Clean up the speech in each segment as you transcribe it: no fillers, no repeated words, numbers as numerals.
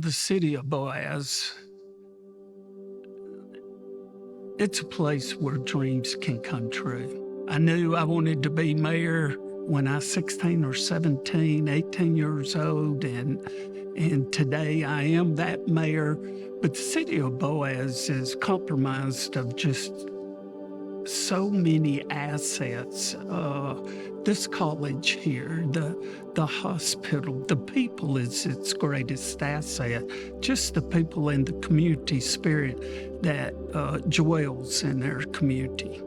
the city of Boaz, it's a place where dreams can come true. I knew I wanted to be mayor when I was 16 or 17, 18 years old, and today I am that mayor. But the city of Boaz is compromised of just so many assets. This college here, the hospital, the people is its greatest asset. Just the people and the community spirit that dwells in their community.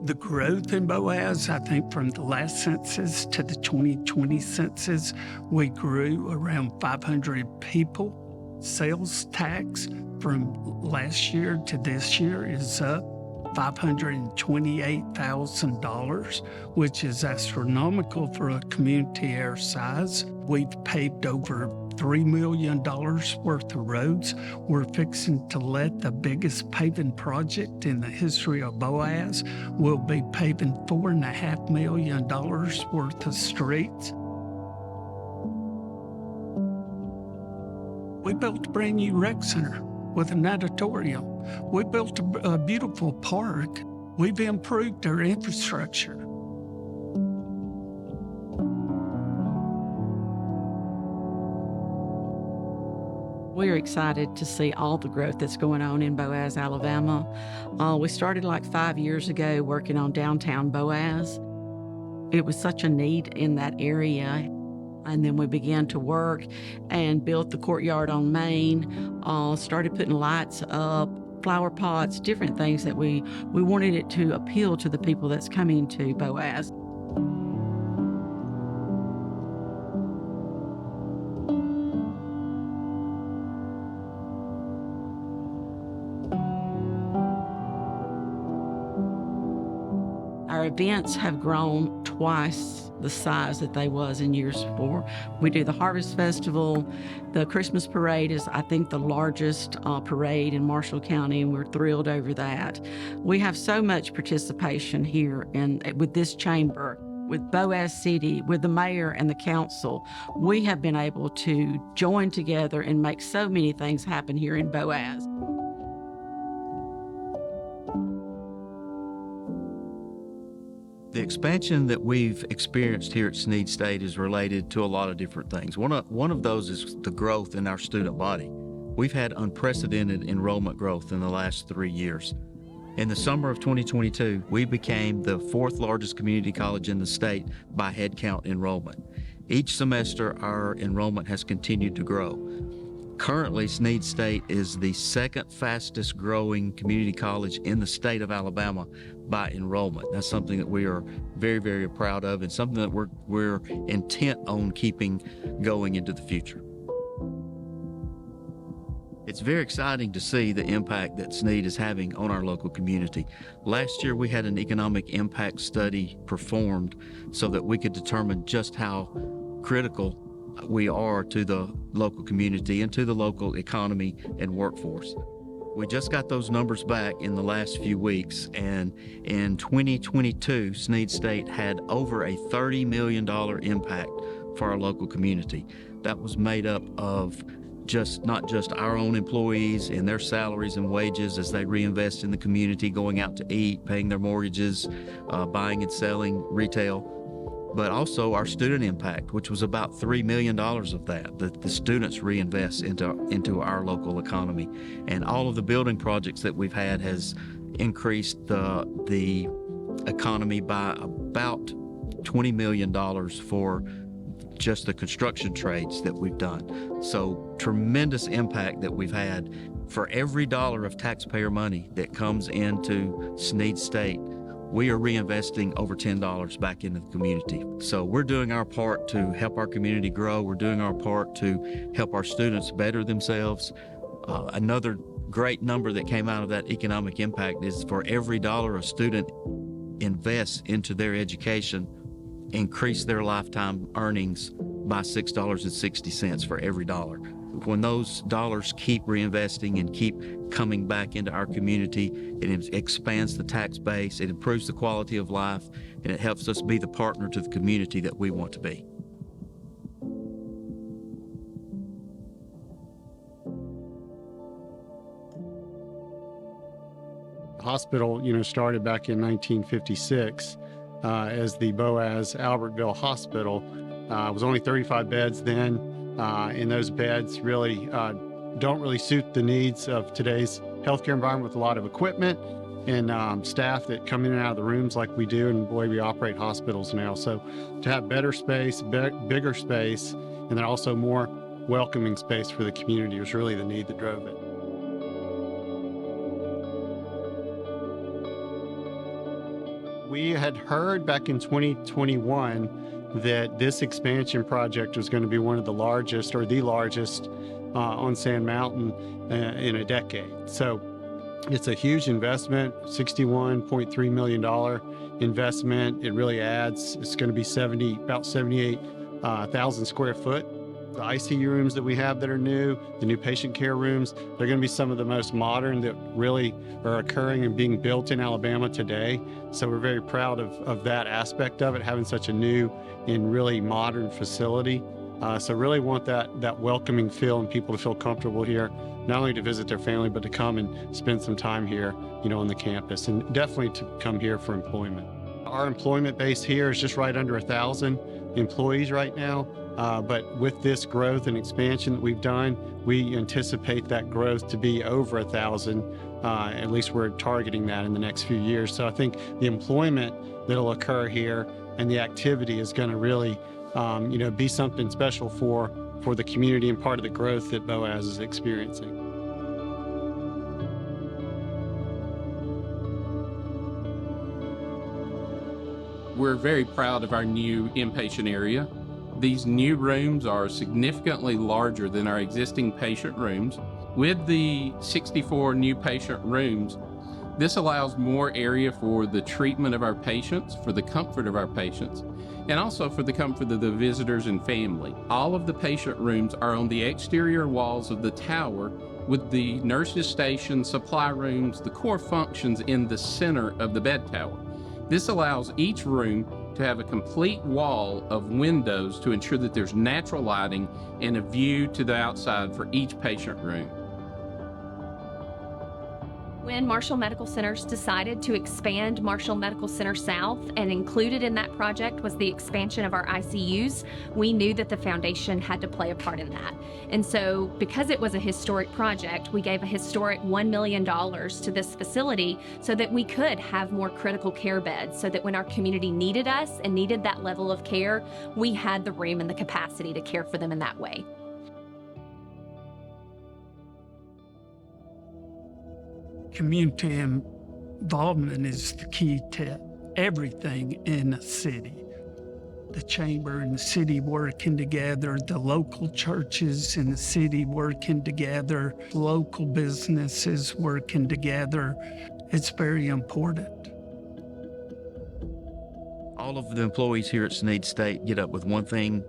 The growth in Boaz, I think from the last census to the 2020 census, we grew around 500 people. Sales tax from last year to this year is up $528,000, which is astronomical for a community our size. We've paved over $3 million worth of roads. We're fixing to let the biggest paving project in the history of Boaz. We'll be paving $4.5 million worth of streets. We built a brand new rec center with an auditorium. We built a beautiful park. We've improved our infrastructure. We're excited to see all the growth that's going on in Boaz, Alabama. We started like 5 years ago working on downtown Boaz. It was such a need in that area. And then we began to work and built the courtyard on Main, started putting lights up, flower pots, different things that we wanted it to appeal to the people that's coming to Boaz. Our events have grown twice the size that they was in years before. We do the Harvest Festival. The Christmas Parade is, I think, the largest parade in Marshall County, and we're thrilled over that. We have so much participation here with this chamber, with Boaz City, with the mayor and the council. We have been able to join together and make so many things happen here in Boaz. The expansion that we've experienced here at Snead State is related to a lot of different things. One of those is the growth in our student body. We've had unprecedented enrollment growth in the last 3 years. In the summer of 2022, we became the 4th largest community college in the state by head count enrollment. Each semester, our enrollment has continued to grow. Currently, Snead State is the 2nd fastest growing community college in the state of Alabama by enrollment. That's something that we are very, very proud of, and something that we're intent on keeping going into the future. It's very exciting to see the impact that Snead is having on our local community. Last year, we had an economic impact study performed so that we could determine just how critical we are to the local community and to the local economy and workforce. We just got those numbers back in the last few weeks, and in 2022, Snead State had over a $30 million impact for our local community. That was made up of not just our own employees and their salaries and wages as they reinvest in the community, going out to eat, paying their mortgages, buying and selling retail, but also our student impact, which was about $3 million of that the students reinvest into our local economy. And all of the building projects that we've had has increased the economy by about $20 million for just the construction trades that we've done. So tremendous impact that we've had. For every dollar of taxpayer money that comes into Snead State, we are reinvesting over $10 back into the community. So we're doing our part to help our community grow. We're doing our part to help our students better themselves. Another great number that came out of that economic impact is for every dollar a student invests into their education, increase their lifetime earnings by $6.60 for every dollar. when those dollars keep reinvesting and keep coming back into our community, it expands the tax base, it improves the quality of life, and it helps us be the partner to the community that we want to be. The hospital, started back in 1956 as the Boaz Albertville Hospital. It was only 35 beds then, and those beds really don't really suit the needs of today's healthcare environment with a lot of equipment and staff that come in and out of the rooms like we do and the way we operate hospitals now. So to have better space, bigger space, and then also more welcoming space for the community was really the need that drove it. We had heard back in 2021 that this expansion project was going to be one of the largest or the largest on Sand Mountain in a decade. So it's a huge investment, $61.3 million investment. It really adds, it's going to be about 78,000 square foot. The ICU rooms that we have that are new, the new patient care rooms, they're going to be some of the most modern that really are occurring and being built in Alabama today. So we're very proud of that aspect of it, having such a new and really modern facility. So really want that welcoming feel and people to feel comfortable here, not only to visit their family, but to come and spend some time here, on the campus, and definitely to come here for employment. Our employment base here is just right under 1,000 employees right now. But with this growth and expansion that we've done, we anticipate that growth to be over 1,000. At least we're targeting that in the next few years. So I think the employment that'll occur here and the activity is going to really, be something special for the community and part of the growth that Boaz is experiencing. We're very proud of our new inpatient area. These new rooms are significantly larger than our existing patient rooms. With the 64 new patient rooms, this allows more area for the treatment of our patients, for the comfort of our patients, and also for the comfort of the visitors and family. All of the patient rooms are on the exterior walls of the tower, with the nurses' station, supply rooms, the core functions in the center of the bed tower. This allows each room to have a complete wall of windows to ensure that there's natural lighting and a view to the outside for each patient room. When Marshall Medical Centers decided to expand Marshall Medical Center South, and included in that project was the expansion of our ICUs, we knew that the foundation had to play a part in that. And so because it was a historic project, we gave a historic $1 million to this facility so that we could have more critical care beds, so that when our community needed us and needed that level of care, we had the room and the capacity to care for them in that way. Community involvement is the key to everything in a city. The chamber and the city working together, the local churches in the city working together, local businesses working together. It's very important. All of the employees here at Snead State get up with one thing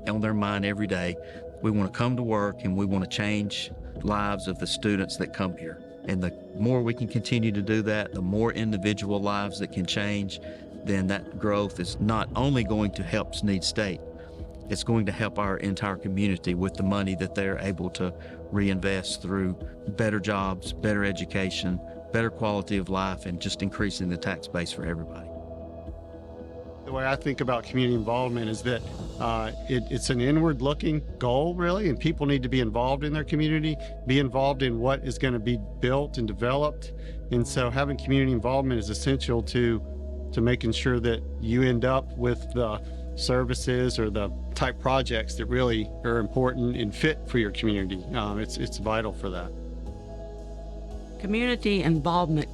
on their mind every day. We want to come to work and we want to change lives of the students that come here. And the more we can continue to do that, the more individual lives that can change, then that growth is not only going to help Snead State, it's going to help our entire community with the money that they're able to reinvest through better jobs, better education, better quality of life, and just increasing the tax base for everybody. The way I think about community involvement is that it's an inward-looking goal, really, and people need to be involved in their community, be involved in what is going to be built and developed. And so having community involvement is essential to making sure that you end up with the services or the type projects that really are important and fit for your community. It's vital for that. Community involvement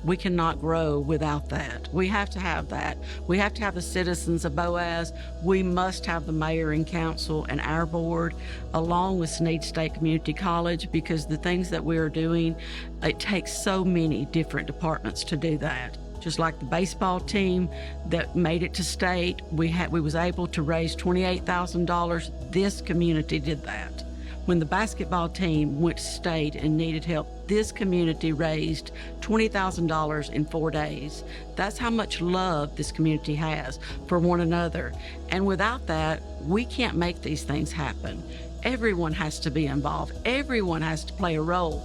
we cannot grow without that. We have to have that. We have to have the citizens of Boaz. We must have the mayor and council and our board, along with Snead State Community College, because the things that we are doing, it takes so many different departments to do that. Just like the baseball team that made it to state, we was able to raise $28,000. This community did that. When the basketball team went state and needed help, this community raised $20,000 in 4 days. That's how much love this community has for one another. And without that, we can't make these things happen. Everyone has to be involved. Everyone has to play a role.